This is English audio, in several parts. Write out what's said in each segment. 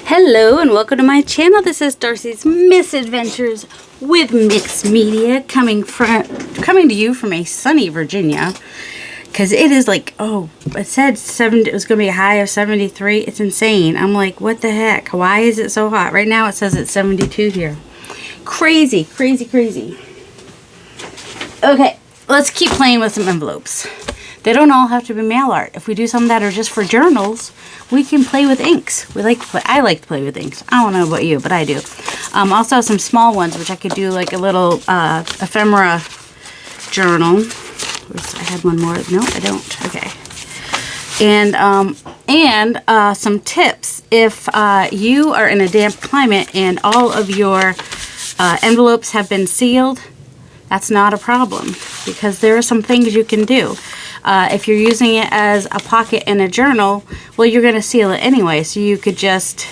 Hello and welcome to my channel. This is Darcy's Misadventures with Mixed Media coming to you from a sunny Virginia. Because it is like, oh, it said it was going to be a high of 73. It's insane. I'm like, what the heck? Why is it so hot? Right now it says it's 72 here. Crazy, crazy, crazy. Okay, let's keep playing with some envelopes. They don't all have to be mail art. If we do some that are just for journals, we can play with inks. I like to play with inks. I don't know about you, but I do. Also some small ones, which I could do like a little ephemera journal. I had one more. No, I don't. Okay. And some tips. If you are in a damp climate and all of your envelopes have been sealed, that's not a problem because there are some things you can do. If you're using it as a pocket in a journal, well, you're going to seal it anyway. So you could just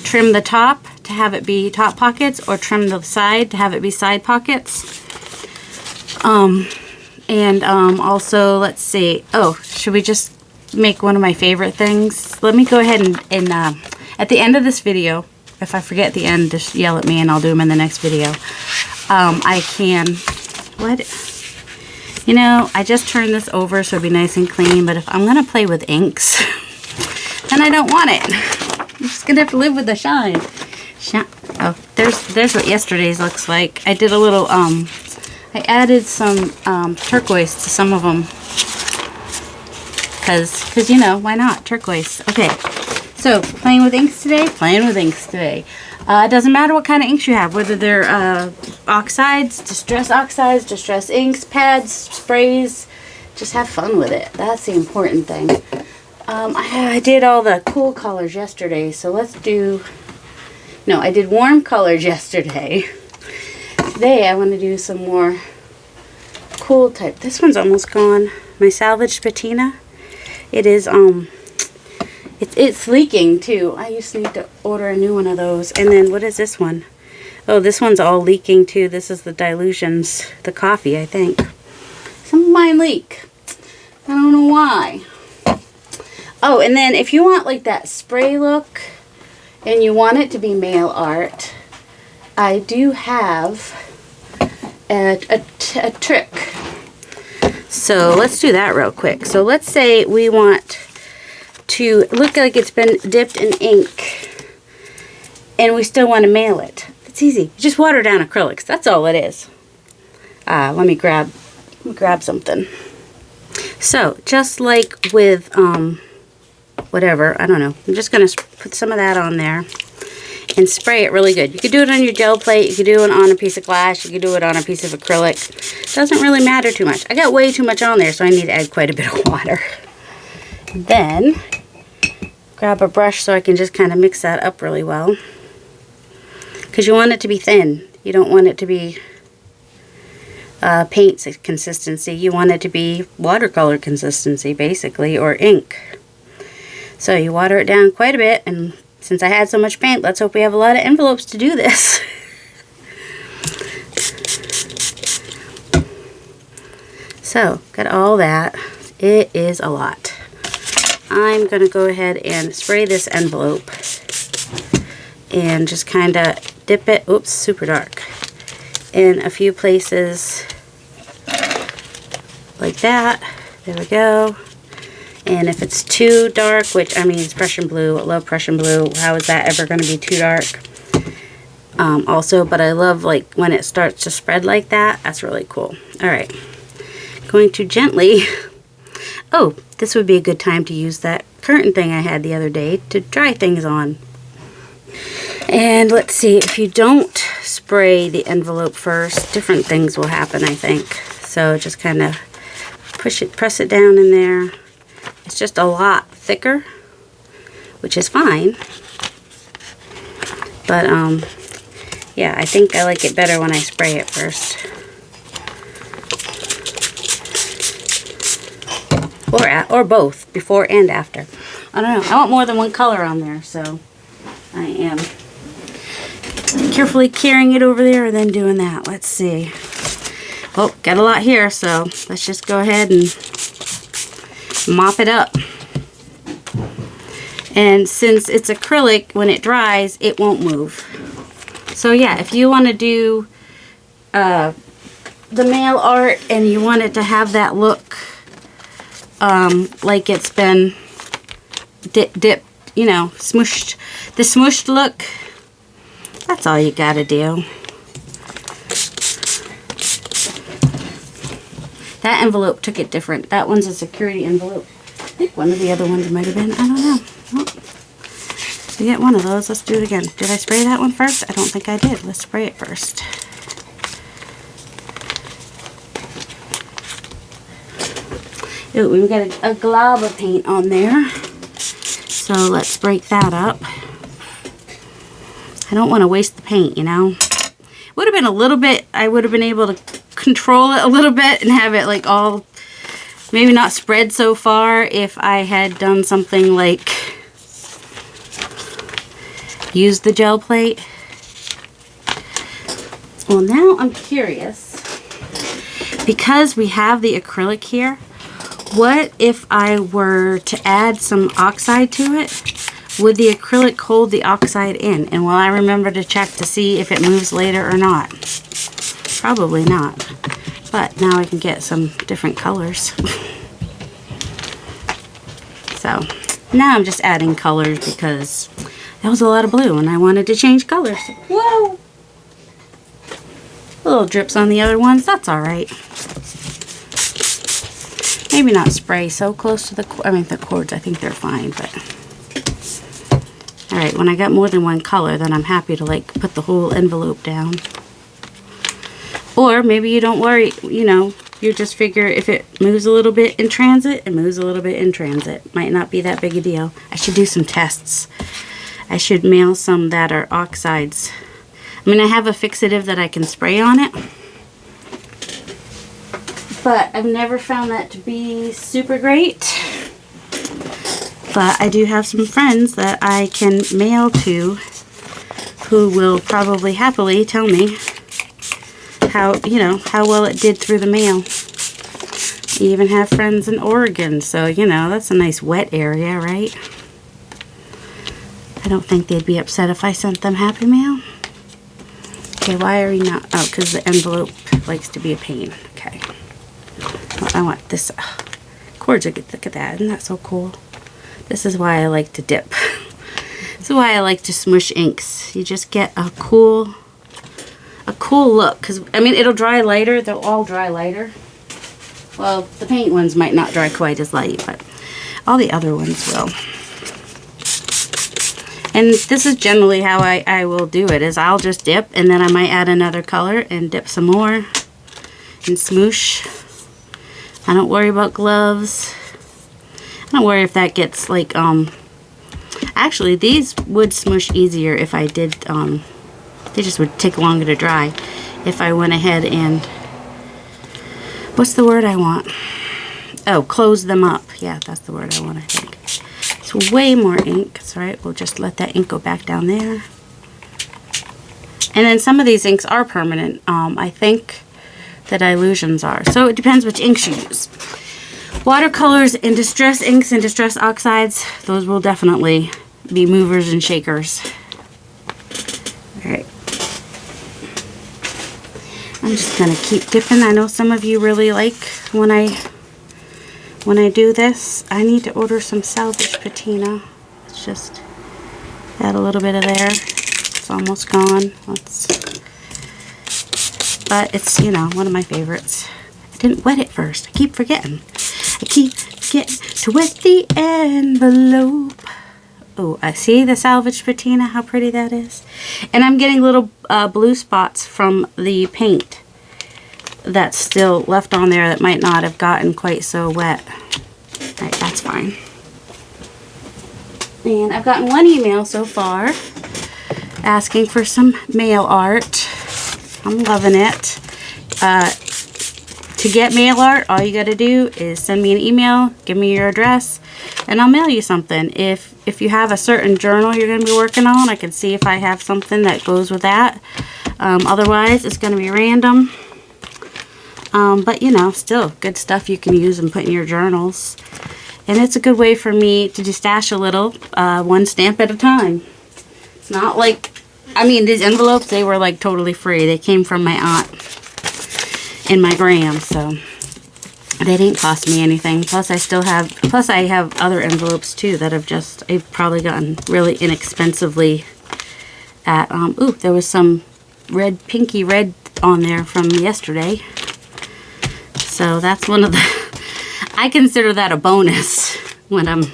trim the top to have it be top pockets or trim the side to have it be side pockets. Also, let's see. Oh, should we just make one of my favorite things? Let me go ahead and at the end of this video, if I forget at the end, just yell at me and I'll do them in the next video. I can, you know, I just turned this over so it'll be nice and clean, but if I'm going to play with inks, then I don't want it. I'm just going to have to live with the shine. Oh, there's what yesterday's looks like. I did a little, I added some turquoise to some of them. Because, you know, why not? Turquoise. Okay, so playing with inks today? Playing with inks today. It doesn't matter what kind of inks you have, whether they're oxides, distress inks, pads, sprays. Just have fun with it. That's the important thing. I did all the cool colors yesterday, so let's do... No, I did warm colors yesterday. Today I want to do some more cool type. This one's almost gone. My salvaged patina. It is, it's leaking too. I used to need to order a new one of those. And then what is this one? Oh, this one's all leaking too. This is the dilutions, the coffee, I think. Some of mine leak. I don't know why. Oh, and then if you want like that spray look and you want it to be mail art, I do have a trick. So let's do that real quick. So let's say we want to look like it's been dipped in ink and we still want to mail it. It's easy. You just water down acrylics. That's all it is. Let me grab something. So just like with whatever, I don't know. I'm just going to put some of that on there and spray it really good. You could do it on your gel plate. You could do it on a piece of glass. You could do it on a piece of acrylic. Doesn't really matter too much. I got way too much on there, so I need to add quite a bit of water. Then grab a brush so I can just kind of mix that up really well. Because you want it to be thin. You don't want it to be paint consistency. You want it to be watercolor consistency, basically, or ink. So you water it down quite a bit, and since I had so much paint, let's hope we have a lot of envelopes to do this. So, got all that. It is a lot. I'm going to go ahead and spray this envelope and just kind of dip it, oops, super dark, in a few places like that. There we go. And if it's too dark, which I mean it's Prussian blue, I love Prussian blue. How is that ever going to be too dark? Also, but I love like when it starts to spread like that. That's really cool. All right, going to gently. Oh, this would be a good time to use that curtain thing I had the other day to dry things on. And let's see, if you don't spray the envelope first, different things will happen, I think. So just kind of press it down in there. It's just a lot thicker, which is fine. But, yeah, I think I like it better when I spray it first. Or both, before and after. I don't know. I want more than one color on there, so I am carefully carrying it over there and then doing that. Let's see. Oh, got a lot here, so let's just go ahead and mop it up. And since it's acrylic, when it dries, it won't move. So yeah, if you want to do the mail art and you want it to have that look like it's been dipped, you know, smooshed, the smooshed look, that's all you gotta do. That envelope took it different. That one's a security envelope. I think one of the other ones might have been. I don't know. Oh. We get one of those. Let's do it again. Did I spray that one first? I don't think I did. Let's spray it first. Ooh, we've got a glob of paint on there. So let's break that up. I don't want to waste the paint, you know. Would have been a little bit, I would have been able to control it a little bit and have it like all, maybe not spread so far if I had done something like use the gel plate. Well, now I'm curious, because we have the acrylic here, what if I were to add some oxide to it? Would the acrylic hold the oxide in? And will I remember to check to see if it moves later or not? Probably not. But now I can get some different colors. So now I'm just adding colors because that was a lot of blue and I wanted to change colors. Whoa! Little drips on the other ones. That's all right. Maybe not spray so close to the cords. I think they're fine, but... Alright, when I got more than one color, then I'm happy to like put the whole envelope down. Or maybe you don't worry, you know, you just figure if it moves a little bit in transit, it moves a little bit in transit. Might not be that big a deal. I should do some tests. I should mail some that are oxides. I mean, I have a fixative that I can spray on it. But I've never found that to be super great. But I do have some friends that I can mail to who will probably happily tell me how, you know, how well it did through the mail. I even have friends in Oregon, so, you know, that's a nice wet area, right? I don't think they'd be upset if I sent them Happy Mail. Okay, why are you not? Oh, because the envelope likes to be a pain. Okay. Well, I want this. Oh, cords are good. Look at that. Isn't that so cool? This is why I like to dip. This is why I like to smoosh inks. You just get a cool look. Because, I mean, it'll dry lighter. They'll all dry lighter. Well, the paint ones might not dry quite as light, but all the other ones will. And this is generally how I will do it, is I'll just dip, and then I might add another color and dip some more and smoosh. I don't worry about gloves. I don't worry if that gets like, actually these would smoosh easier if I did, they just would take longer to dry if I went ahead and, what's the word I want? Oh, close them up. Yeah, that's the word I want, I think. It's way more ink. It's alright, we'll just let that ink go back down there. And then some of these inks are permanent. I think the dilutions are. So it depends which inks you use. Watercolors and distress inks and distress oxides, those will definitely be movers and shakers. Alright. I'm just going to keep dipping. I know some of you really like when I do this. I need to order some salvage patina. Let's just add a little bit of there. It's almost gone. But it's, you know, one of my favorites. I didn't wet it first. I keep forgetting. I keep getting to wet the envelope. Oh, I see the salvage patina, how pretty that is. And I'm getting little blue spots from the paint that's still left on there that might not have gotten quite so wet. Alright, that's fine. And I've gotten one email so far asking for some mail art. I'm loving it. To get mail art, all you got to do is send me an email, give me your address, and I'll mail you something. If you have a certain journal you're going to be working on, I can see if I have something that goes with that. Otherwise, it's going to be random. But, you know, still good stuff you can use and put in your journals. And it's a good way for me to just stash a little, one stamp at a time. It's not like, I mean, these envelopes, they were like totally free. They came from my aunt and my gram, so they didn't cost me anything. Plus I have other envelopes too that I've probably gotten really inexpensively at, ooh, there was some pinky red on there from yesterday. So that's one of the, I consider that a bonus when I'm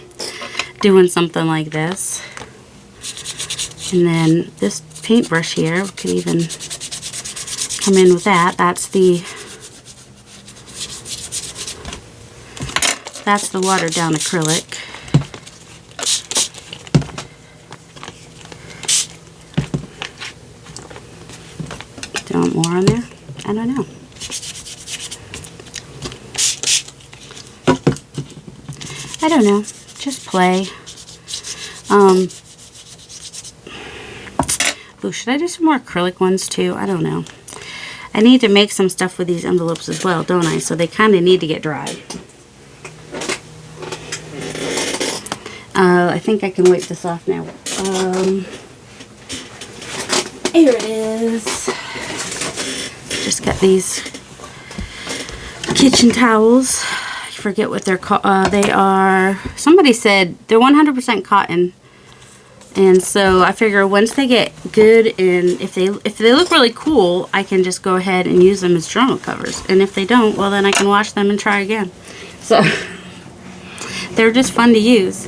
doing something like this. And then this paintbrush here could even come in with that. That's the watered down acrylic. Do you want more on there? I don't know. I don't know. Just play. Ooh, should I do some more acrylic ones too? I don't know. I need to make some stuff with these envelopes as well, don't I? So they kind of need to get dry. I think I can wipe this off now. Here it is. Just got these kitchen towels. I forget what they're called. They are, somebody said they're 100% cotton. And so I figure once they get good, and if they look really cool, I can just go ahead and use them as journal covers. And if they don't, well then I can wash them and try again. So they're just fun to use.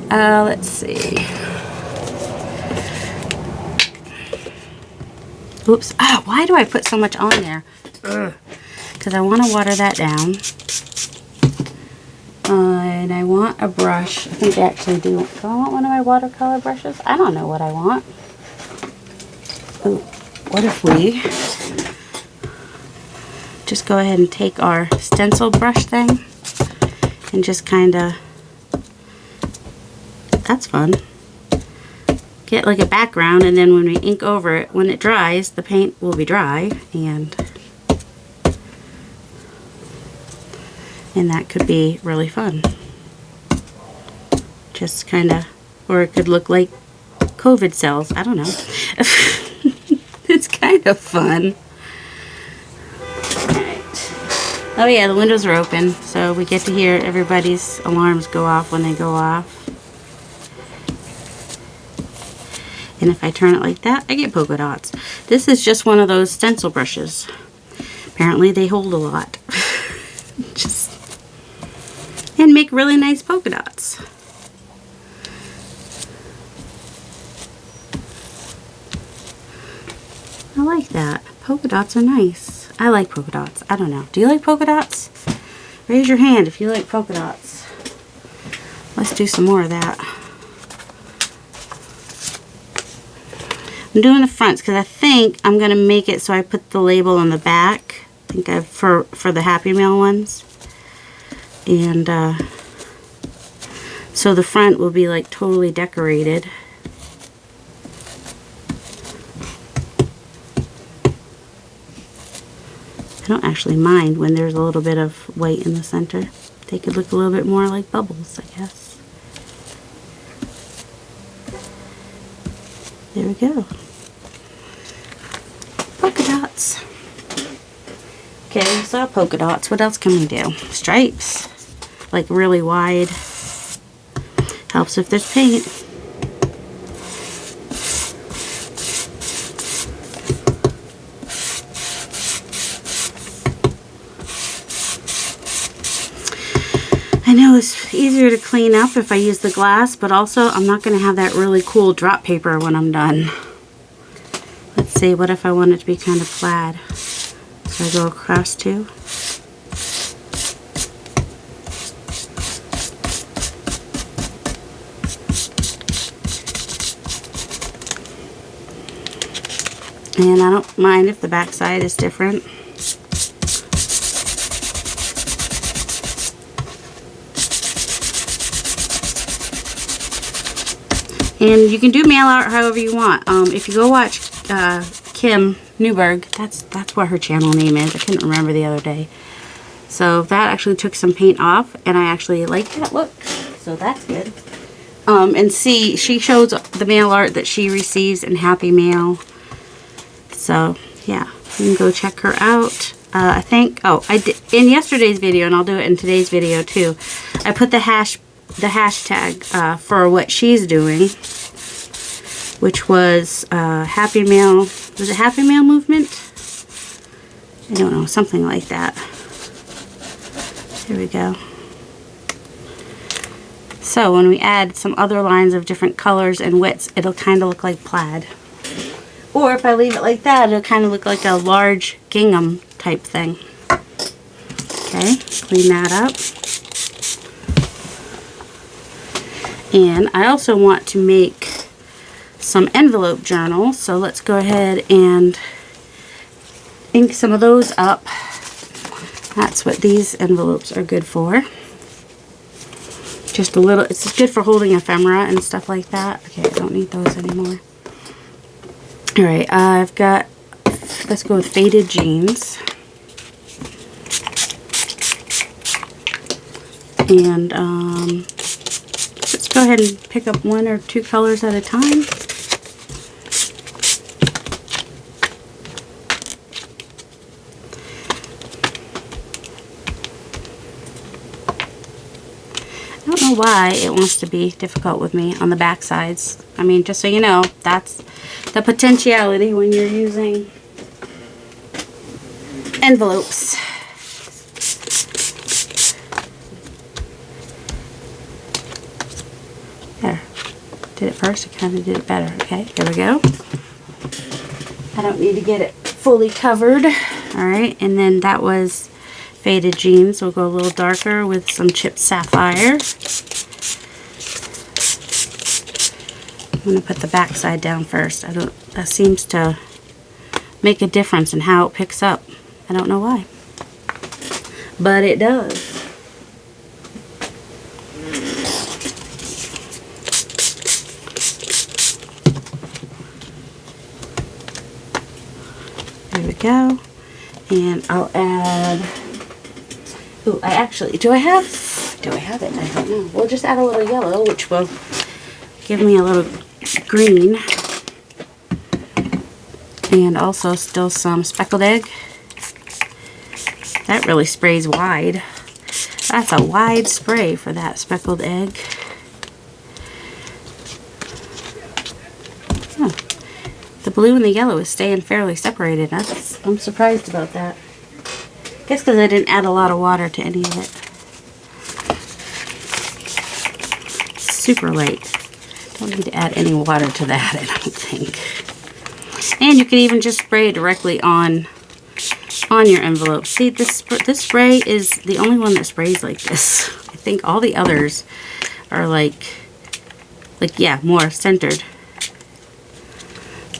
Let's see. Oops. Ah, why do I put so much on there? Because I want to water that down. And I want a brush. I think I actually do. Do I want one of my watercolor brushes? I don't know what I want. Ooh, what if we just go ahead and take our stencil brush thing and just kind of, that's fun, get like a background, and then when we ink over it, when it dries, the paint will be dry, and that could be really fun. Just kind of, or it could look like COVID cells. I don't know. It's kind of fun. Alright. Oh yeah, the windows are open, so we get to hear everybody's alarms go off when they go off. And if I turn it like that, I get polka dots. This is just one of those stencil brushes. Apparently they hold a lot. Just, and make really nice polka dots. I like that. Polka dots are nice. I like polka dots. I don't know. Do you like polka dots? Raise your hand if you like polka dots. Let's do some more of that. I'm doing the fronts because I think I'm going to make it so I put the label on the back. I think I've for the Happy Mail ones. And so the front will be like totally decorated. I don't actually mind when there's a little bit of white in the center. They could look a little bit more like bubbles, I guess. There we go. Polka dots. Okay, we saw polka dots. What else can we do? Stripes. Like really wide. Helps if there's paint. I know it's easier to clean up if I use the glass, but also I'm not going to have that really cool drop paper when I'm done. Let's see, what if I want it to be kind of plaid? So I go across too. And I don't mind if the back side is different. And you can do mail art however you want. If you go watch Kim Newberg, that's what her channel name is. I couldn't remember the other day. So that actually took some paint off, and I actually like that look. So that's good. And see, she shows the mail art that she receives in Happy Mail. So yeah, you can go check her out. I think, oh, I did in yesterday's video, and I'll do it in today's video too. I put the hashtag for what she's doing, which was Happy Mail. Was it Happy Mail Movement? I don't know, something like that. Here we go. So when we add some other lines of different colors and widths, it'll kind of look like plaid. Or if I leave it like that, it'll kind of look like a large gingham type thing. Okay, clean that up. And I also want to make some envelope journals, so let's go ahead and ink some of those up. That's what these envelopes are good for. Just a little, it's good for holding ephemera and stuff like that. Okay, I don't need those anymore. Alright, I've got, let's go with faded jeans. And let's go ahead and pick up 1 or 2 colors at a time. I don't know why it wants to be difficult with me on the back sides. I mean, just so you know, that's the potentiality when you're using envelopes. There. Did it first, I kind of did it better. Okay, there we go. I don't need to get it fully covered. Alright, and then that was faded jeans. We'll go a little darker with some chipped sapphire. I'm going to put the back side down first. That seems to make a difference in how it picks up. I don't know why, but it does. There we go. And I'll add, ooh, I actually, do I have it? I don't know. We'll just add a little yellow, which will give me a little green. And also still some speckled egg. That really sprays wide. That's a wide spray for that speckled egg. Oh, the blue and the yellow is staying fairly separated. I'm surprised about that. I guess because I didn't add a lot of water to any of it. Super light. Don't need to add any water to that, I don't think. And you can even just spray directly on your envelope. See, this spray is the only one that sprays like this. I think all the others are like yeah, more centered,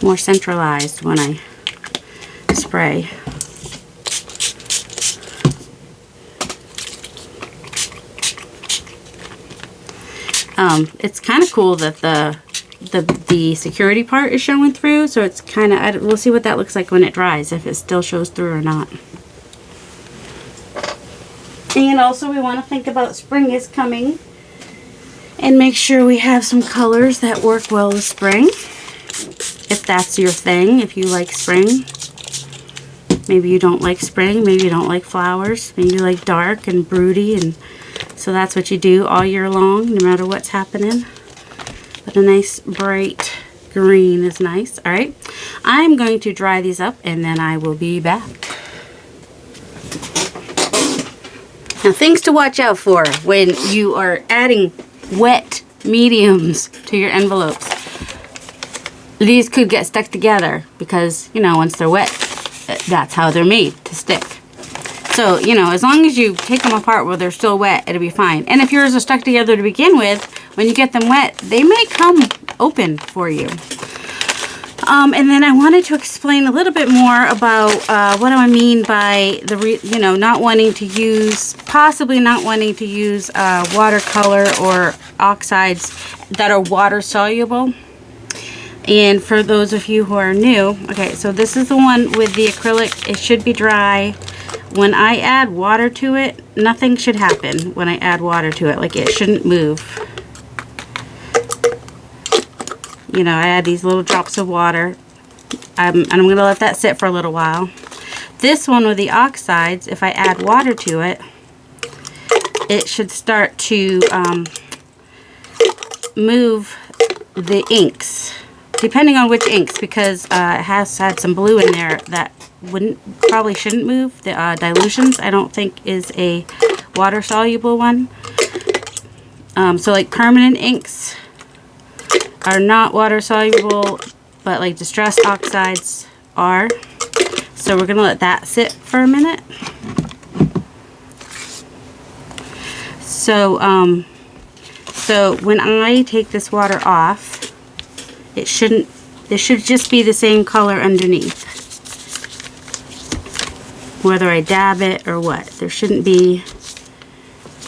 more centralized when I spray. It's kind of cool that the security part is showing through, so it's kind of, we'll see what that looks like when it dries, if it still shows through or not. And also we want to think about spring is coming and make sure we have some colors that work well with spring, if that's your thing. If you like spring, maybe you don't like spring, maybe you don't like flowers, maybe you like dark and broody, and so that's what you do all year long, no matter what's happening. But a nice bright green is nice. Alright, I'm going to dry these up and then I will be back. Now, things to watch out for when you are adding wet mediums to your envelopes. These could get stuck together because, you know, once they're wet, that's how they're made, to stick. So, you know, as long as you take them apart while they're still wet, it'll be fine. And if yours are stuck together to begin with, when you get them wet, they may come open for you. And then I wanted to explain a little bit more about what do I mean by not wanting to use, possibly not wanting to use watercolor or oxides that are water soluble. And for those of you who are new, okay, so this is the one with the acrylic. It should be dry when I add water to it, nothing should happen when I add water to it. Like, it shouldn't move. You know, I add these little drops of water, and I'm going to let that sit for a little while. This one with the oxides, if I add water to it, it should start to move the inks, depending on which inks, because it has had some blue in there that probably shouldn't move. The dilutions, I don't think, is a water soluble one. So like permanent inks are not water soluble, but like distressed oxides are. So we're gonna let that sit for a minute. So so when I take this water off, it should just be the same color underneath, whether I dab it or what. There shouldn't be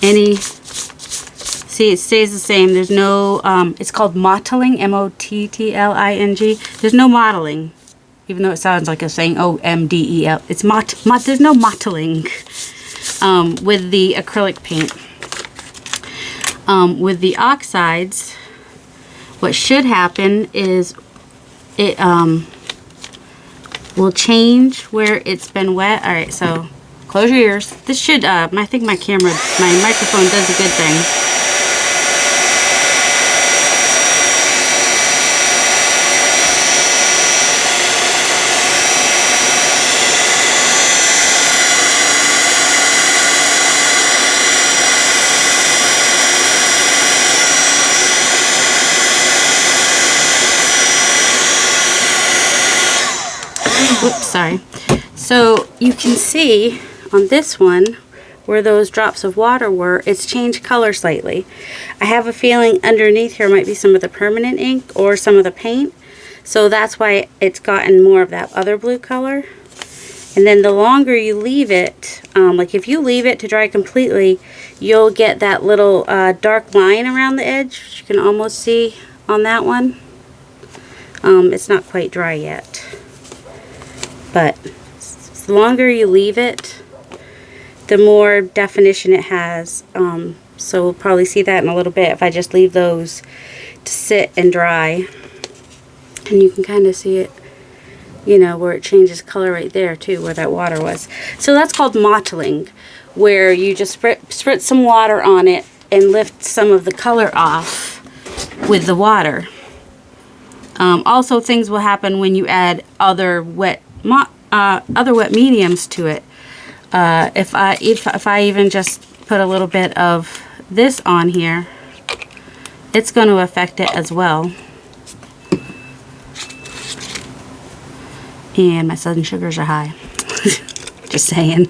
any. See, it stays the same. There's no, it's called mottling, M-O-T-T-L-I-N-G. There's no mottling, even though it sounds like it's saying O-M-D-E-L. It's there's no mottling with the acrylic paint. With the oxides, what should happen is it will change where it's been wet. All right, so close your ears. This should, I think my microphone does a good thing. Whoops, sorry. So you can see on this one where those drops of water were, it's changed color slightly. I have a feeling underneath here might be some of the permanent ink or some of the paint. So that's why it's gotten more of that other blue color. And then the longer you leave it, like if you leave it to dry completely, you'll get that little dark line around the edge, which you can almost see on that one. It's not quite dry yet. But the longer you leave it, the more definition it has. So we'll probably see that in a little bit if I just leave those to sit and dry. And you can kind of see it, you know, where it changes color right there too, where that water was. So that's called mottling, where you just spritz some water on it and lift some of the color off with the water. Also, things will happen when you add other wet mediums to it. If I even just put a little bit of this on here, it's going to affect it as well. And my sudden sugars are high. Just saying.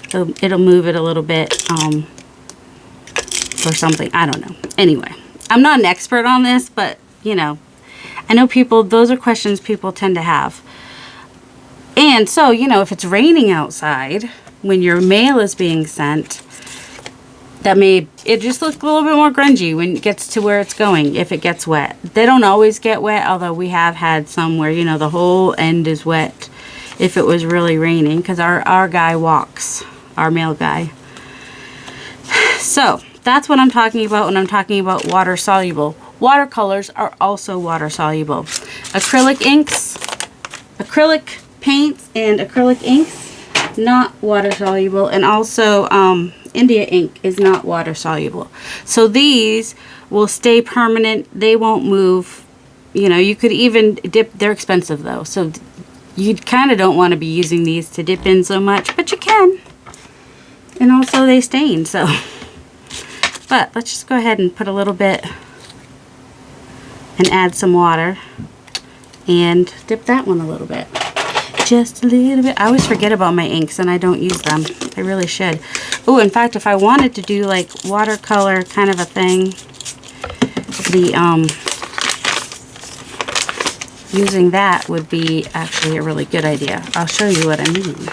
So it'll move it a little bit or something. I don't know. Anyway, I'm not an expert on this, but you know, I know people, those are questions people tend to have. And so, you know, if it's raining outside when your mail is being sent, it just looks a little bit more grungy when it gets to where it's going, if it gets wet. They don't always get wet, although we have had some where, you know, the whole end is wet if it was really raining, because our guy walks, our mail guy. So that's what I'm talking about when I'm talking about water soluble. Watercolors are also water soluble. Acrylic inks, acrylic paints and acrylic inks, not water soluble. And also India ink is not water soluble. So these will stay permanent. They won't move. You know, you could even dip. They're expensive though. So you kind of don't want to be using these to dip in so much, but you can. And also they stain, so. But let's just go ahead and put a little bit and add some water and dip that one a little bit. Just a little bit. I always forget about my inks and I don't use them. I really should. Oh, in fact, if I wanted to do like watercolor kind of a thing, using that would be actually a really good idea. I'll show you what I mean.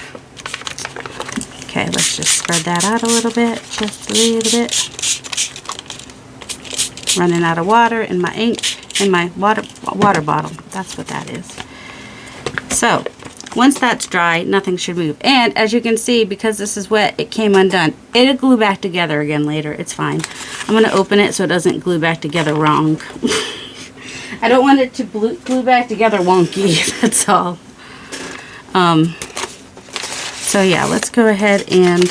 Okay, let's just spread that out a little bit, just a little bit. Running out of water in my ink, in my water bottle. That's what that is. So, Once that's dry, nothing should move. And as you can see, because this is wet, it came undone. It'll glue back together again later. It's fine. I'm going to open it so it doesn't glue back together wrong. I don't want it to glue back together wonky. That's all. So yeah, let's go ahead and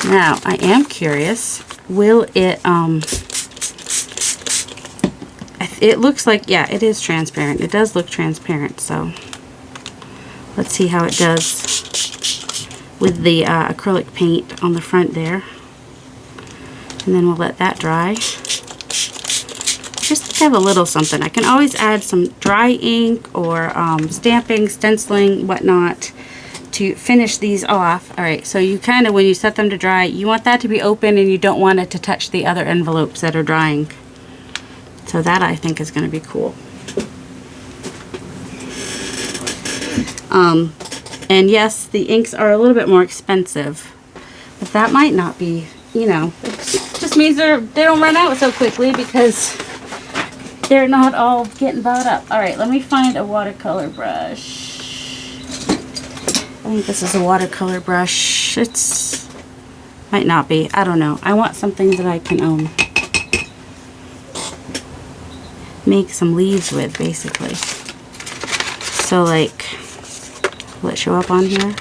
now I am curious, will it it looks like, yeah, it is transparent. It does look transparent, so let's see how it does with the acrylic paint on the front there. And then we'll let that dry. Just have a little something. I can always add some dry ink or stamping, stenciling, whatnot to finish these off. Alright, so you kind of, when you set them to dry, you want that to be open and you don't want it to touch the other envelopes that are drying. So that I think is going to be cool. And yes, the inks are a little bit more expensive, but that might not be, you know, it just means they don't run out so quickly because they're not all getting bought up. Alright, let me find a watercolor brush. I think this is a watercolor brush. It's, might not be, I don't know. I want something that I can make some leaves with, basically. So like, will it show up on here?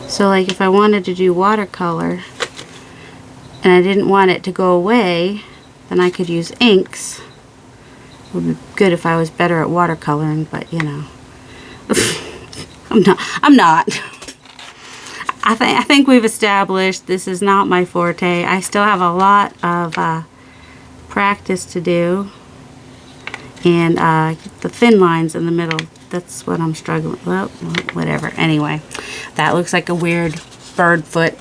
So like if I wanted to do watercolor and I didn't want it to go away, then I could use inks. It would be good if I was better at watercoloring, but you know, I'm not. I think we've established this is not my forte. I still have a lot of practice to do, and the thin lines in the middle, that's what I'm struggling. Well, whatever. Anyway, that looks like a weird bird foot.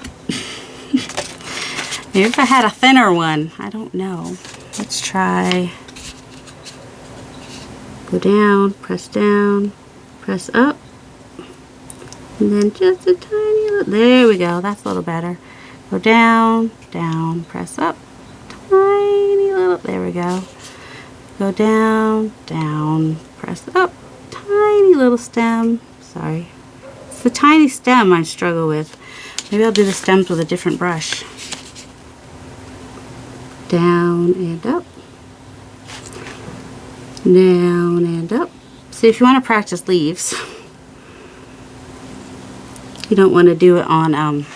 Maybe if I had a thinner one, I don't know. Let's try. Go down, press up. And then just a tiny little, there we go, that's a little better. Go down, down, press up, tiny little, there we go. Go down, down, press up, tiny little stem. Sorry. It's the tiny stem I struggle with. Maybe I'll do the stems with a different brush. Down and up. Down and up. See, if you want to practice leaves, you don't want to do it on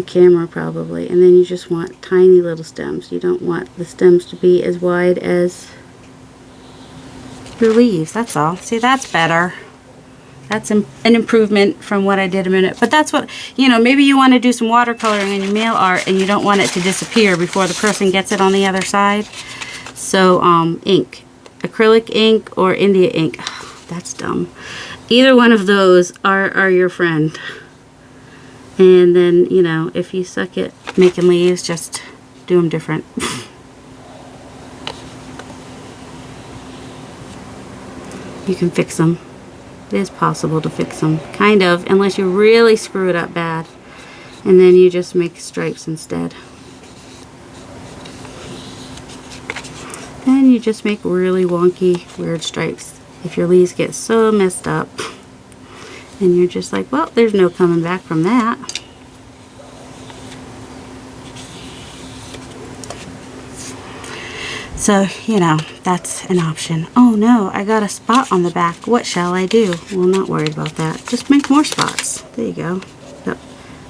camera probably, and then you just want tiny little stems. You don't want the stems to be as wide as your leaves, that's all. See, that's better. That's an improvement from what I did a minute. But that's what, you know, maybe you want to do some watercoloring in your mail art and you don't want it to disappear before the person gets it on the other side. So ink, acrylic ink or India ink. Oh, that's dumb. Either one of those are your friend. And then, you know, if you suck at making leaves, just do them different. You can fix them. It is possible to fix them, kind of, unless you really screw it up bad. And then you just make stripes instead. Then you just make really wonky, weird stripes. If your leaves get so messed up, and you're just like, well, there's no coming back from that. So, you know, that's an option. Oh no, I got a spot on the back. What shall I do? Well, not worried about that. Just make more spots. There you go. Got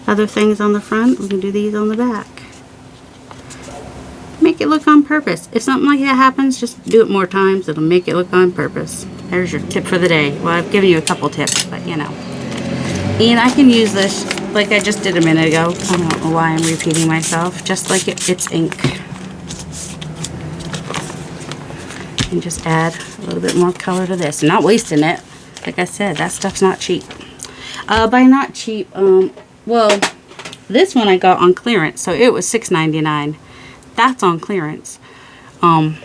other things on the front. We can do these on the back. Make it look on purpose. If something like that happens, just do it more times. It'll make it look on purpose. There's your tip for the day. Well, I've given you a couple tips, but you know. And I can use this like I just did a minute ago. I don't know why I'm repeating myself. Just like it's ink. And just add a little bit more color to this. I'm not wasting it. Like I said, that stuff's not cheap. By not cheap, well, this one I got on clearance, so it was $6.99. That's on clearance. And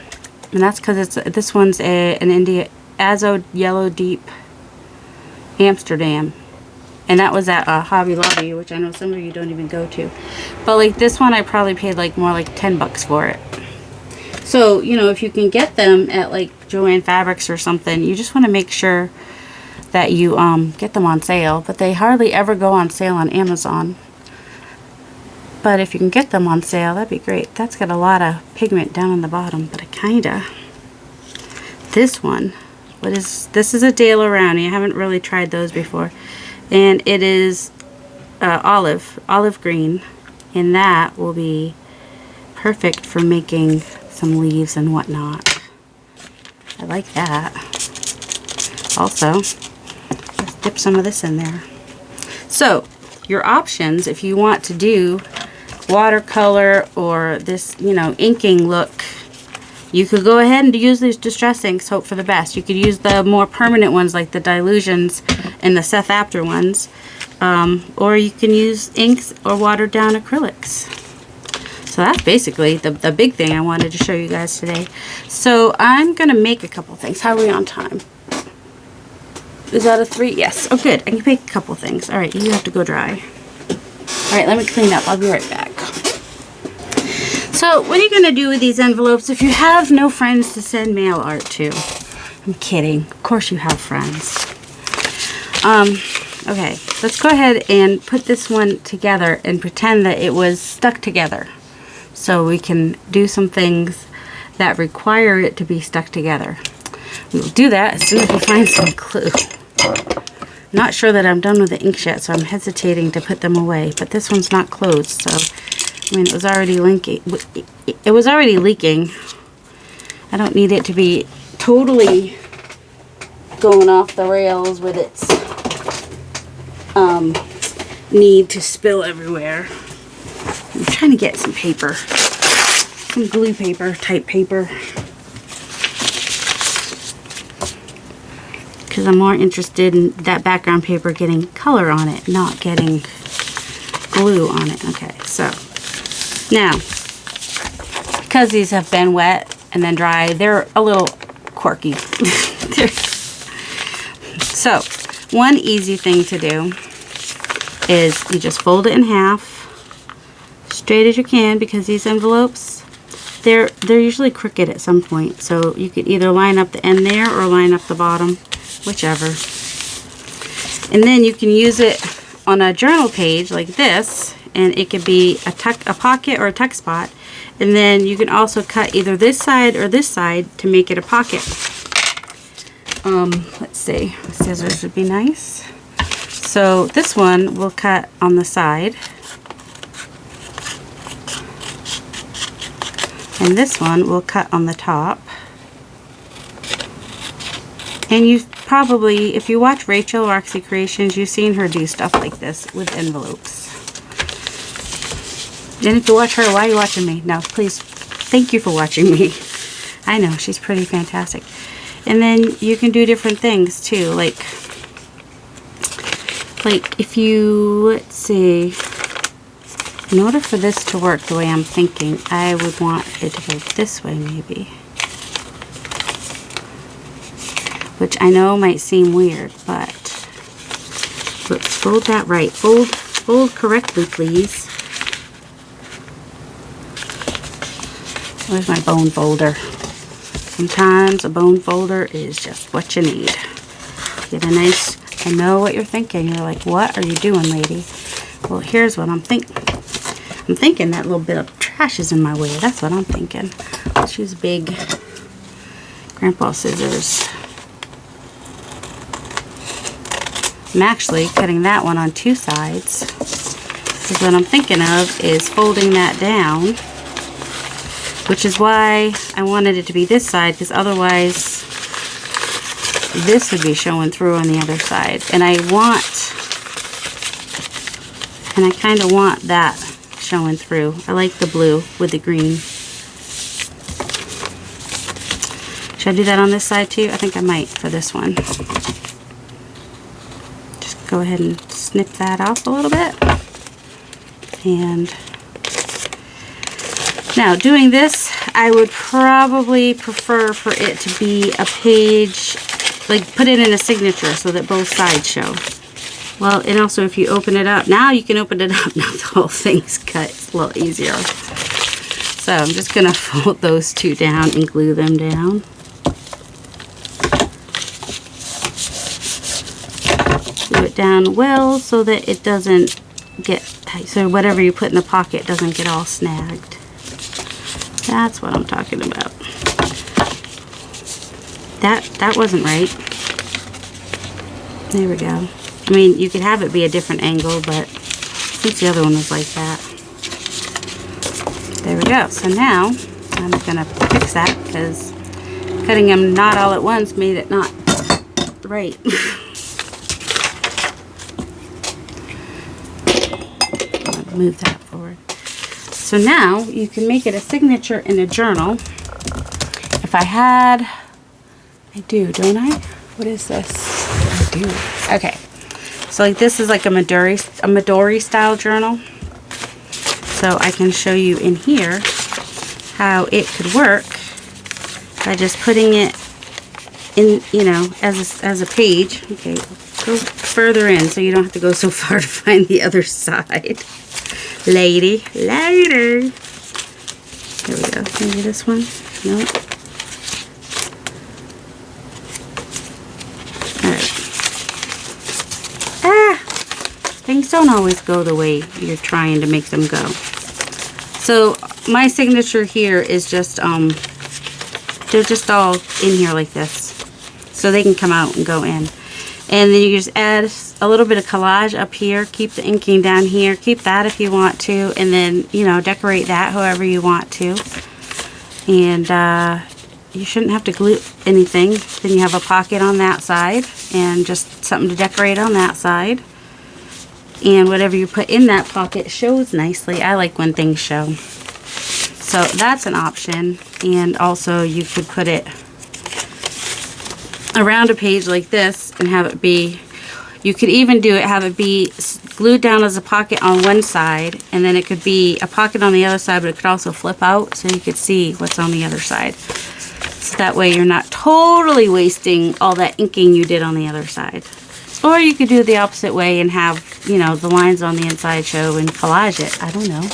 that's because this one's an India Azo Yellow Deep Amsterdam. And that was at Hobby Lobby, which I know some of you don't even go to. But like this one, I probably paid like more like $10 for it. So, you know, if you can get them at like Joann Fabrics or something, you just want to make sure that you get them on sale. But they hardly ever go on sale on Amazon. But if you can get them on sale, that'd be great. That's got a lot of pigment down on the bottom, but this one, this is a Dale Rowney. I haven't really tried those before. And it is olive green. And that will be perfect for making some leaves and whatnot. I like that. Also, let's dip some of this in there. So, your options, if you want to do watercolor or this, you know, inking look, you could go ahead and use these distress inks, hope for the best. You could use the more permanent ones like the Dilutions and the Seth Apter ones. Or you can use inks or watered down acrylics. So that's basically the big thing I wanted to show you guys today. So I'm going to make a couple things. How are we on time? Is that a 3? Yes. Oh, good. I can make a couple things. All right, you have to go dry. All right, let me clean up. I'll be right back. So what are you going to do with these envelopes if you have no friends to send mail art to? I'm kidding. Of course you have friends. Okay, let's go ahead and put this one together and pretend that it was stuck together. So we can do some things that require it to be stuck together. We'll do that as soon as we find some glue. Not sure that I'm done with the inks yet, so I'm hesitating to put them away. But this one's not closed, so I mean, it was already leaking. It was already leaking. I don't need it to be totally going off the rails with its need to spill everywhere. I'm trying to get some paper, some glue paper, type paper, because I'm more interested in that background paper getting color on it, not getting glue on it. Okay, so now, because these have been wet and then dry, they're a little quirky. So, one easy thing to do is you just fold it in half, straight as you can, because these envelopes, they're usually crooked at some point. So you could either line up the end there or line up the bottom, whichever. And then you can use it on a journal page like this, and it could be a pocket or a tuck spot. And then you can also cut either this side or this side to make it a pocket. Let's see, scissors would be nice. So this one will cut on the side, and this one will cut on the top. And you probably, if you watch Rachel Roxy Creations, you've seen her do stuff like this with envelopes. And if you watch her, why are you watching me? No, please, thank you for watching me. I know, she's pretty fantastic. And then you can do different things too, like if you, let's see, in order for this to work the way I'm thinking, I would want it to go this way maybe. Which I know might seem weird, but let's fold that right. Fold correctly, please. Where's my bone folder? Sometimes a bone folder is just what you need. Get a nice, I know what you're thinking. You're like, what are you doing, lady? Well, here's what I'm thinking. I'm thinking that little bit of trash is in my way. That's what I'm thinking. Let's use big grandpa scissors. I'm actually cutting that one on 2 sides. Because what I'm thinking of is folding that down. Which is why I wanted it to be this side, because otherwise this would be showing through on the other side. And I kind of want that showing through. I like the blue with the green. Should I do that on this side too? I think I might for this one. Just go ahead and snip that off a little bit. And now, doing this, I would probably prefer for it to be a page, like put it in a signature so that both sides show. Well, and also if you open it up, now you can open it up, now the whole thing's cut. It's a little easier. So I'm just going to fold those two down and glue them down. Glue it down well so that it doesn't get tight. So whatever you put in the pocket doesn't get all snagged. That's what I'm talking about. That wasn't right. There we go. I mean, you could have it be a different angle, but since the other one was like that. There we go. So now I'm going to fix that because cutting them not all at once made it not right. Move that forward. So now you can make it a signature in a journal. If I had, I do, don't I? What is this? I do. Okay. So like this is like a Midori style journal. So I can show you in here how it could work by just putting it in, you know, as a page. Okay, go further in so you don't have to go so far to find the other side. Lady. There we go. Maybe this one? Nope. Alright. Ah! Things don't always go the way you're trying to make them go. So my signature here is just, they're just all in here like this. So they can come out and go in. And then you just add a little bit of collage up here. Keep the inking down here. Keep that if you want to. And then, you know, decorate that however you want to. And you shouldn't have to glue anything. Then you have a pocket on that side. And just something to decorate on that side. And whatever you put in that pocket shows nicely. I like when things show. So that's an option. And also you could put it around a page like this and have it be, you could even do it, have it be glued down as a pocket on one side, and then it could be a pocket on the other side, but it could also flip out so you could see what's on the other side. So that way you're not totally wasting all that inking you did on the other side. Or you could do it the opposite way and have, you know, the lines on the inside show and collage it. I don't know.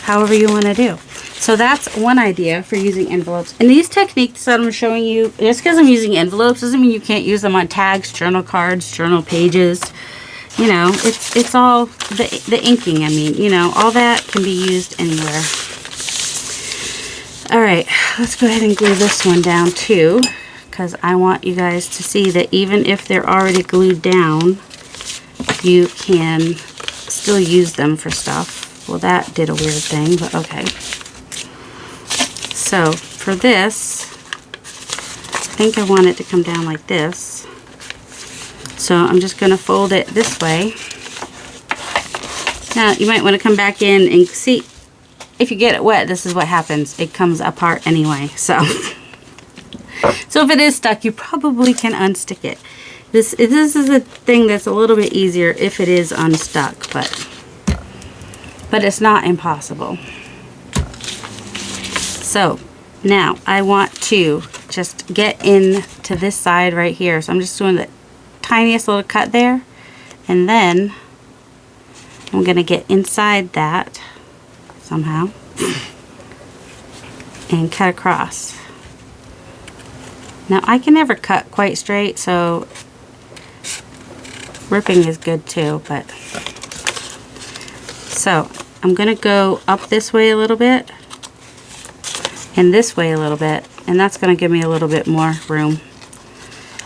However you want to do. So that's one idea for using envelopes. And these techniques that I'm showing you, just because I'm using envelopes doesn't mean you can't use them on tags, journal cards, journal pages. You know, it's all the inking, I mean, you know, all that can be used anywhere. All right, let's go ahead and glue this one down too, because I want you guys to see that even if they're already glued down, you can still use them for stuff. Well, that did a weird thing, but okay. So for this, I think I want it to come down like this. So I'm just going to fold it this way. Now you might want to come back in and see, if you get it wet, this is what happens. It comes apart anyway. So, so if it is stuck, you probably can unstick it. This is a thing that's a little bit easier if it is unstuck, but it's not impossible. So now I want to just get into this side right here. So I'm just doing the tiniest little cut there, and then I'm going to get inside that somehow and cut across. Now I can never cut quite straight, so ripping is good too, but so I'm going to go up this way a little bit and this way a little bit, and that's going to give me a little bit more room.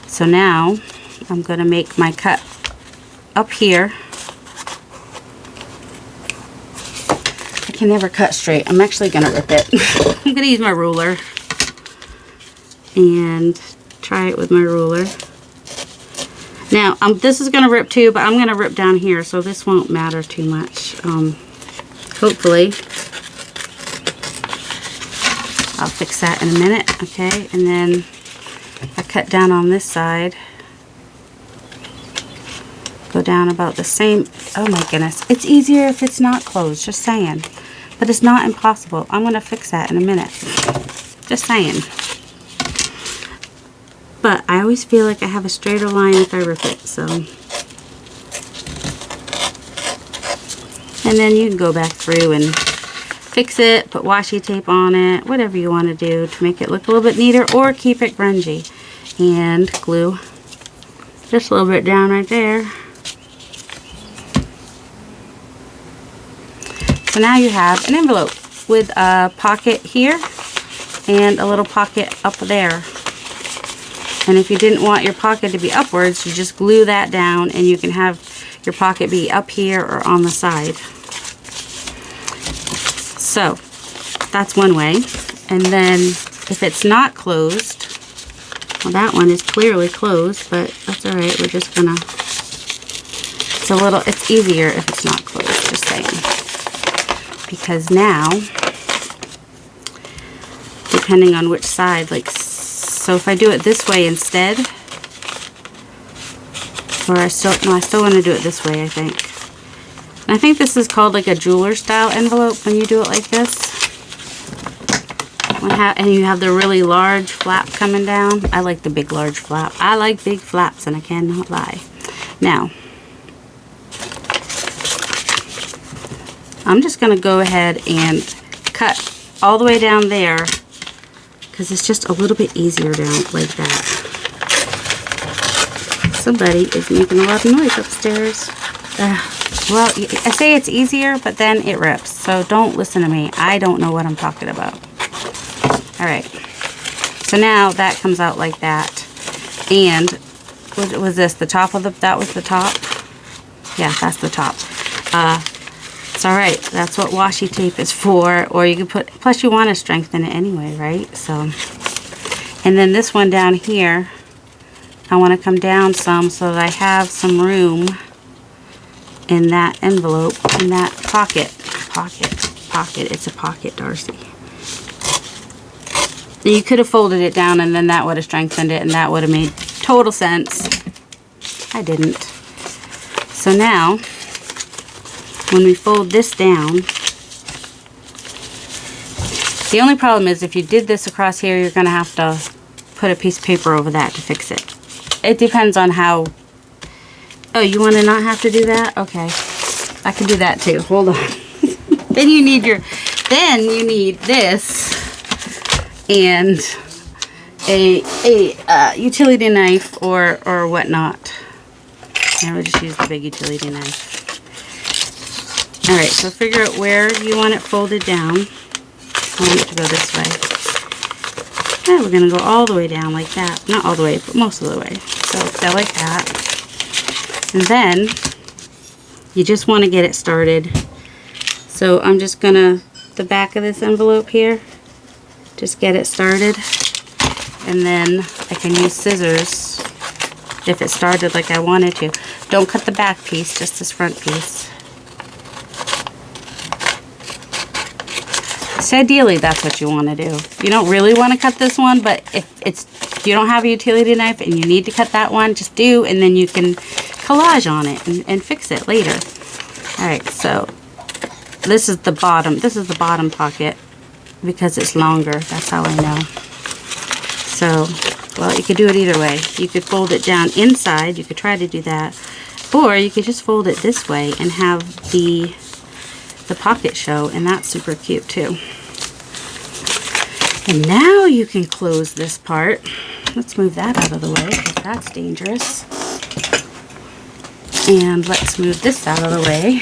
So now I'm going to make my cut up here. I can never cut straight. I'm actually going to rip it. I'm going to use my ruler and try it with my ruler. Now this is going to rip too, but I'm going to rip down here, so this won't matter too much. Hopefully. I'll fix that in a minute, okay? And then I cut down on this side. Go down about the same. Oh my goodness. It's easier if it's not closed, just saying. But it's not impossible. I'm going to fix that in a minute. Just saying. But I always feel like I have a straighter line if I rip it, so. And then you can go back through and fix it, put washi tape on it, whatever you want to do to make it look a little bit neater or keep it grungy. And glue just a little bit down right there. So now you have an envelope with a pocket here and a little pocket up there. And if you didn't want your pocket to be upwards, you just glue that down and you can have your pocket be up here or on the side. So that's one way. And then if it's not closed, well, that one is clearly closed, but that's all right. We're just gonna, it's easier if it's not closed, just saying. Because now, depending on which side, like, so if I do it this way instead, or I still want to do it this way, I think. And I think this is called like a jeweler style envelope when you do it like this. And you have the really large flap coming down. I like the big large flap. I like big flaps, and I cannot lie. Now, I'm just going to go ahead and cut all the way down there because it's just a little bit easier down like that. Somebody is making a lot of noise upstairs. Well, I say it's easier, but then it rips. So don't listen to me. I don't know what I'm talking about. All right. So now that comes out like that. And what was this? The top of that was the top? Yeah, that's the top. It's all right. That's what washi tape is for. Or you can put, plus you want to strengthen it anyway, right? So, and then this one down here, I want to come down some so that I have some room in that envelope, in that pocket. It's a pocket, Darcy. You could have folded it down and then that would have strengthened it and that would have made total sense. I didn't. So now, when we fold this down, the only problem is if you did this across here, you're going to have to put a piece of paper over that to fix it. It depends on how... Oh, you want to not have to do that? Okay. I can do that too. Hold on. Then you need this and a utility knife or whatnot. I would just use the big utility knife. Alright, so figure out where you want it folded down. I want it to go this way. And we're going to go all the way down like that. Not all the way, but most of the way. So go like that. And then you just want to get it started. So I'm just going to, the back of this envelope here, just get it started. And then I can use scissors if it started like I wanted to. Don't cut the back piece, just this front piece. So ideally that's what you want to do. You don't really want to cut this one, but if you don't have a utility knife and you need to cut that one, just do, and then you can collage on it and fix it later. Alright, so this is the bottom pocket because it's longer. That's how I know. So, well, you could do it either way. You could fold it down inside. You could try to do that. Or you could just fold it this way and have the pocket show, and that's super cute too. And now you can close this part. Let's move that out of the way because that's dangerous. And let's move this out of the way.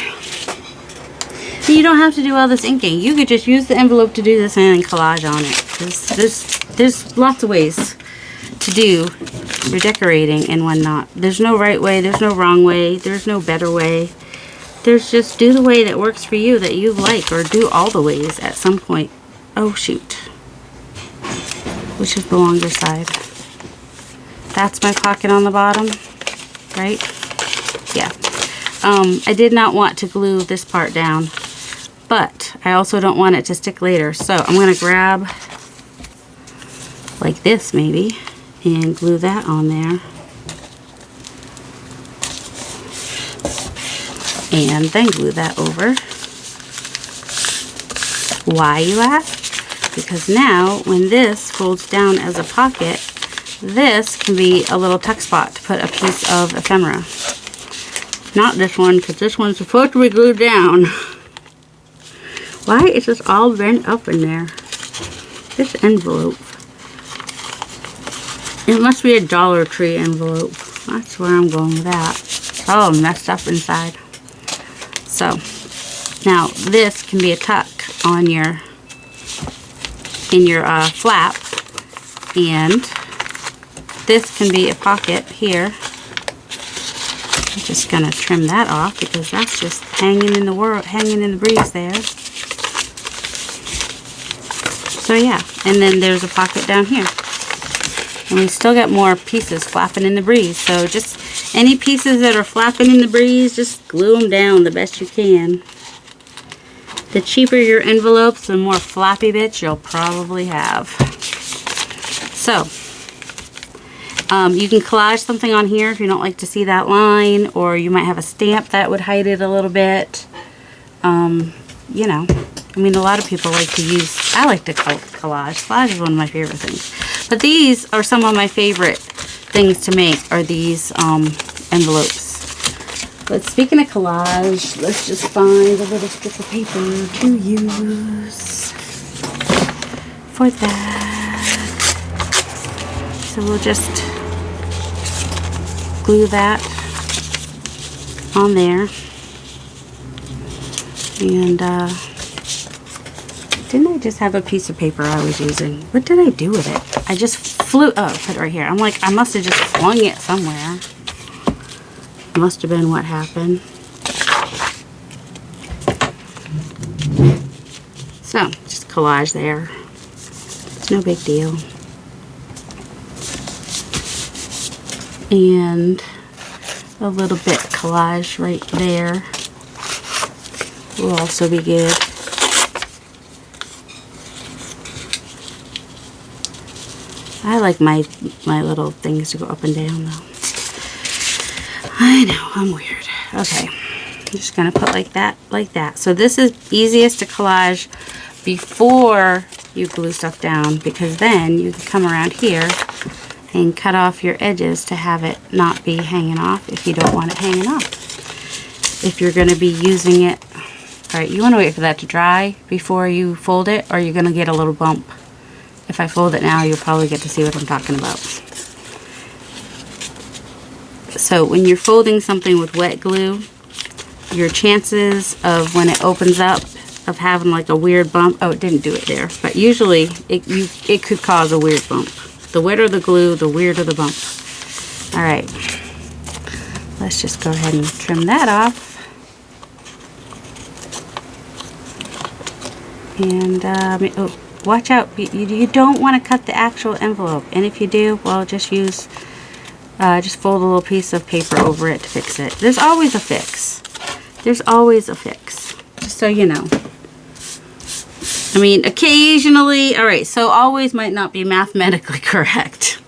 You don't have to do all this inking. You could just use the envelope to do this and then collage on it. There's lots of ways to do your decorating and whatnot. There's no right way, there's no wrong way, there's no better way. There's just do the way that works for you, that you like, or do all the ways at some point. Oh shoot. Which is the longer side? That's my pocket on the bottom, right? Yeah. I did not want to glue this part down, but I also don't want it to stick later. So I'm going to grab like this maybe and glue that on there. And then glue that over. Why, you ask? Because now when this folds down as a pocket, this can be a little tuck spot to put a piece of ephemera. Not this one, because this one's supposed to be glued down. Why is this all bent up in there? This envelope. It must be a Dollar Tree envelope. That's where I'm going with that. It's all messed up inside. So, now this can be a tuck on your, in your flap. And this can be a pocket here. I'm just gonna trim that off because that's just hanging in the breeze there. So yeah, and then there's a pocket down here. And we still got more pieces flapping in the breeze. So just any pieces that are flapping in the breeze, just glue them down the best you can. The cheaper your envelopes, the more flappy bits you'll probably have. So, you can collage something on here if you don't like to see that line, or you might have a stamp that would hide it a little bit. You know, I mean, a lot of people like to use, I like to collage. Collage is one of my favorite things. But these are some of my favorite things to make, are these envelopes. But speaking of collage, let's just find a little strip of paper to use for that. So we'll just glue that on there. And didn't I just have a piece of paper I was using? What did I do with it? I just put it right here. I'm like, I must have just flung it somewhere. Must have been what happened. So, just collage there. It's no big deal. And a little bit collage right there will also be good. I like my little things to go up and down though. I know, I'm weird. Okay, I'm just gonna put like that. So this is easiest to collage before you glue stuff down, because then you can come around here and cut off your edges to have it not be hanging off if you don't want it hanging off. If you're gonna be using it, all right, you wanna wait for that to dry before you fold it, or you're gonna get a little bump. If I fold it now, you'll probably get to see what I'm talking about. So when you're folding something with wet glue, your chances of when it opens up of having like a weird bump, oh, it didn't do it there, but usually it could cause a weird bump. The wetter the glue, the weirder the bump. All right, let's just go ahead and trim that off. And oh, watch out, you don't want to cut the actual envelope, and if you do, well, just use just fold a little piece of paper over it to fix it. There's always a fix. There's always a fix, just so you know. I mean, occasionally, all right, so always might not be mathematically correct.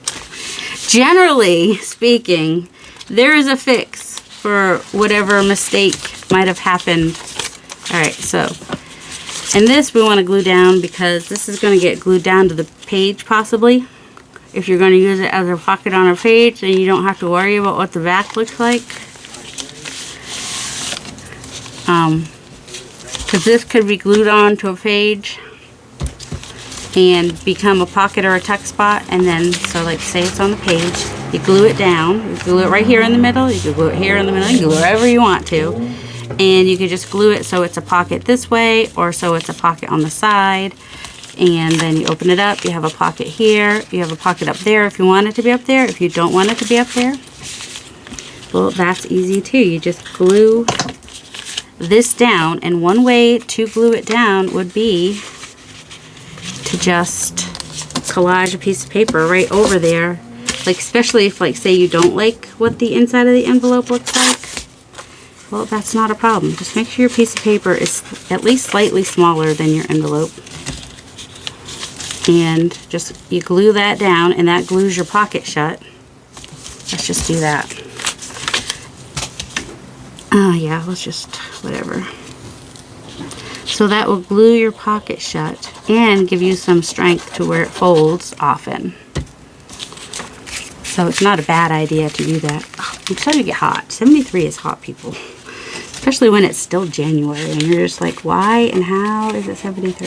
Generally speaking, there is a fix for whatever mistake might have happened. All right, so, and this we want to glue down because this is going to get glued down to the page possibly. If you're going to use it as a pocket on a page, then you don't have to worry about what the back looks like. Because this could be glued on to a page and become a pocket or a tuck spot, and then, so like say it's on the page, you glue it down, you glue it right here in the middle, you can glue it here in the middle, you can glue it wherever you want to, and you can just glue it so it's a pocket this way, or so it's a pocket on the side. And then you open it up, you have a pocket here, you have a pocket up there if you want it to be up there. If you don't want it to be up there, well, that's easy too. You just glue this down, and one way to glue it down would be to just collage a piece of paper right over there. Like, especially if, like, say you don't like what the inside of the envelope looks like, well, that's not a problem. Just make sure your piece of paper is at least slightly smaller than your envelope. And just, you glue that down, and that glues your pocket shut. Let's just do that. Oh yeah, let's just, whatever. So that will glue your pocket shut and give you some strength to where it folds often. So it's not a bad idea to do that. Oh, I'm starting to get hot. 73 is hot, people. Especially when it's still January and you're just like, why and how is it 73?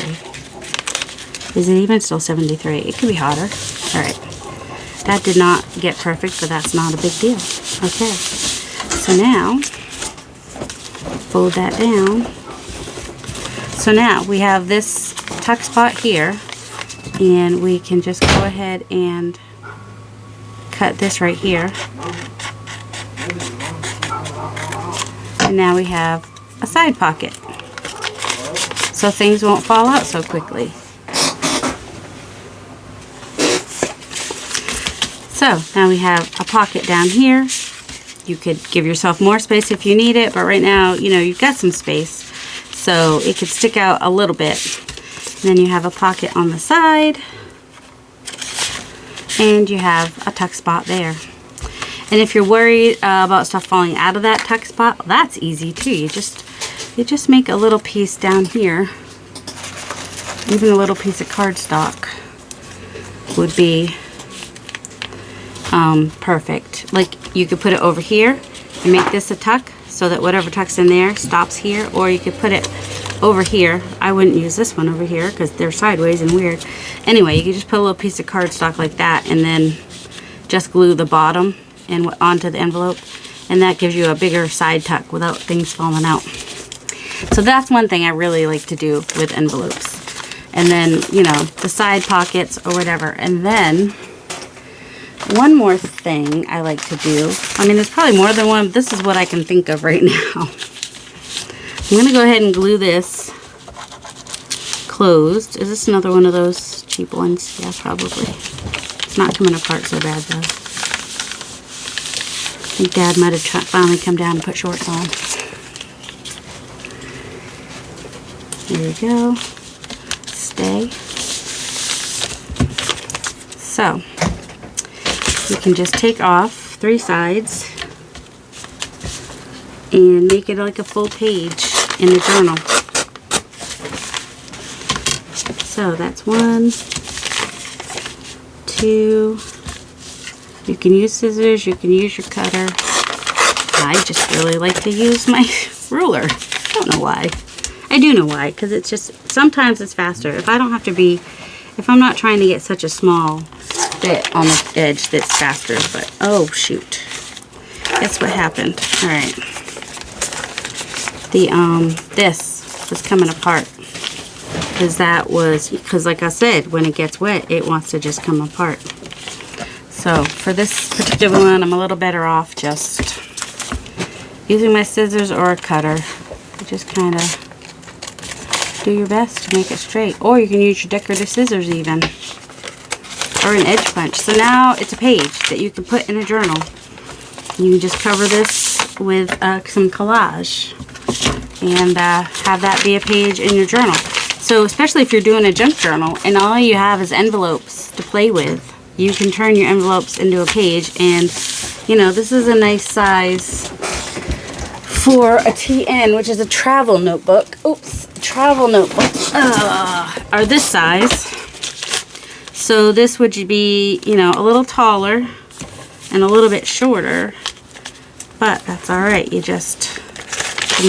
Is it even still 73? It could be hotter. All right. That did not get perfect, but that's not a big deal. Okay. So now, fold that down. So now we have this tuck spot here, and we can just go ahead and cut this right here. And now we have a side pocket, so things won't fall out so quickly. So now we have a pocket down here. You could give yourself more space if you need it, but right now, you know, you've got some space, so it could stick out a little bit. And then you have a pocket on the side, and you have a tuck spot there. And if you're worried about stuff falling out of that tuck spot, well, that's easy too. You just make a little piece down here. Even a little piece of cardstock would be perfect. Like, you could put it over here and make this a tuck so that whatever tucks in there stops here, or you could put it over here. I wouldn't use this one over here because they're sideways and weird. Anyway, you could just put a little piece of cardstock like that and then just glue the bottom and onto the envelope, and that gives you a bigger side tuck without things falling out. So that's one thing I really like to do with envelopes. And then, you know, the side pockets or whatever. And then one more thing I like to do, I mean, there's probably more than one, but this is what I can think of right now. I'm going to go ahead and glue this closed. Is this another one of those cheap ones? Yeah, probably. It's not coming apart so bad though. I think Dad might have finally come down and put shorts on. There we go. Stay. So, you can just take off 3 sides and make it like a full page in the journal. So that's 1, 2. You can use scissors, you can use your cutter. I just really like to use my ruler. I don't know why. I do know why, because it's just, sometimes it's faster. If I don't have to be, if I'm not trying to get such a small bit on the edge, that's faster. But, oh shoot. That's what happened. Alright. This was coming apart. Because like I said, when it gets wet, it wants to just come apart. So for this particular one, I'm a little better off just using my scissors or a cutter. You just kind of do your best to make it straight. Or you can use your decorative scissors even. Or an edge punch. So now it's a page that you can put in a journal. You can just cover this with some collage. And have that be a page in your journal. So especially if you're doing a junk journal and all you have is envelopes to play with, you can turn your envelopes into a page. And you know, this is a nice size for a TN, which is a travel notebook. Oops, travel notebook. Are this size. So this would be, you know, a little taller and a little bit shorter, but that's all right. You just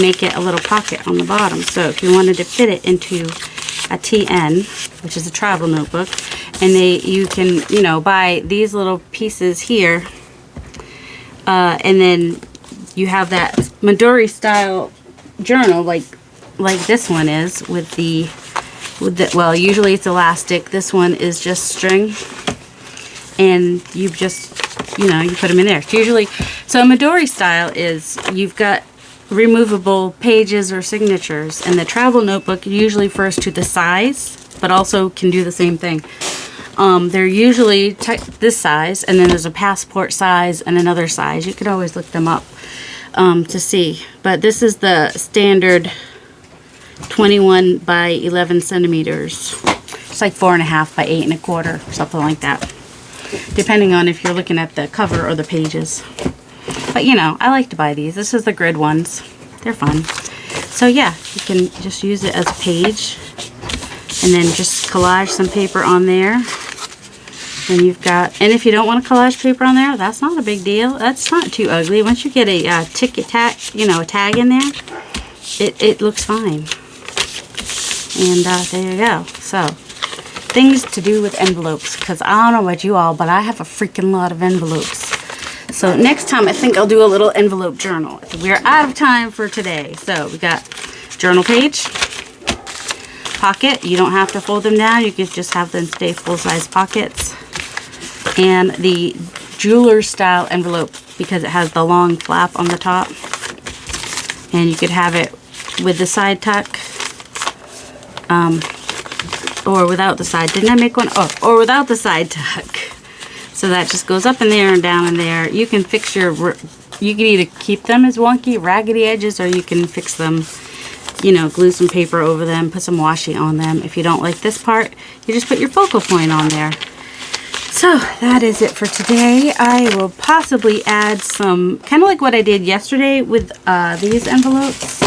make it a little pocket on the bottom. So if you wanted to fit it into a TN, which is a travel notebook, and you can, you know, buy these little pieces here, and then you have that Midori style journal like this one is with the well, usually it's elastic. This one is just string, and you just, you know, you put them in there. It's usually, so Midori style is you've got removable pages or signatures, and the travel notebook usually refers to the size, but also can do the same thing. They're usually this size, and then there's a passport size and another size. You could always look them up to see, but this is the standard 21 by 11 centimeters. It's like 4.5 by 8 1/4, something like that, depending on if you're looking at the cover or the pages. But you know, I like to buy these. This is the grid ones. They're fun. So yeah, you can just use it as a page and then just collage some paper on there. And you've got, and if you don't want a collage paper on there, that's not a big deal. That's not too ugly. Once you get a ticket tag, you know, a tag in there, it looks fine. And there you go. So, things to do with envelopes, because I don't know about you all, but I have a freaking lot of envelopes. So next time I think I'll do a little envelope journal. We're out of time for today. So we got journal page, pocket. You don't have to fold them down. You can just have them stay full-size pockets. And the jeweler style envelope, because it has the long flap on the top. And you could have it with the side tuck. Or without the side. Didn't I make one? Oh, or without the side tuck. So that just goes up in there and down in there. You can fix your, you can either keep them as wonky, raggedy edges, or you can fix them, you know, glue some paper over them, put some washi on them. If you don't like this part, you just put your focal point on there. So that is it for today. I will possibly add some, kind of like what I did yesterday with these envelopes.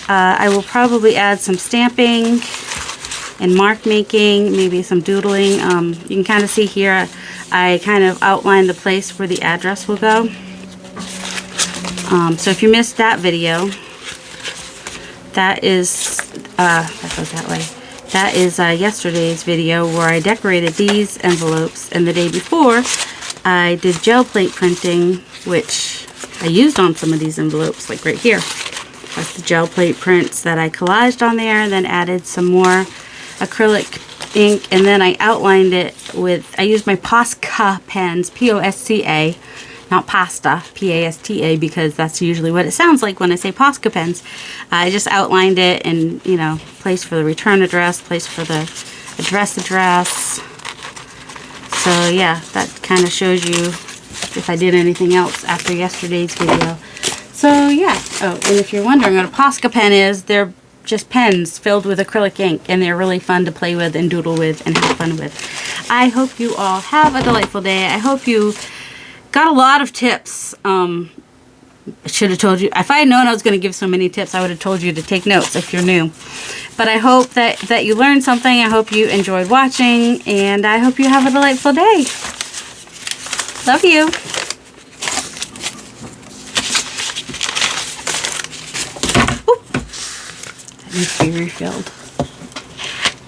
I will probably add some stamping and mark making, maybe some doodling. You can kind of see here, I kind of outlined the place where the address will go. So if you missed that video, that is, that goes that way. That is yesterday's video where I decorated these envelopes, and the day before I did gel plate printing, which I used on some of these envelopes, like right here. That's the gel plate prints that I collaged on there, and then added some more acrylic ink, and then I outlined it with, I used my Posca pens, P-O-S-C-A, not pasta, P-A-S-T-A, because that's usually what it sounds like when I say Posca pens. I just outlined it, and, you know, place for the return address, place for the address. So yeah, that kind of shows you if I did anything else after yesterday's video. So yeah, oh, and if you're wondering what a Posca pen is, they're just pens filled with acrylic ink, and they're really fun to play with and doodle with and have fun with. I hope you all have a delightful day. I hope you got a lot of tips. I should have told you, if I had known I was going to give so many tips, I would have told you to take notes if you're new. But I hope that you learned something. I hope you enjoyed watching, and I hope you have a delightful day. Love you. Needs to be refilled.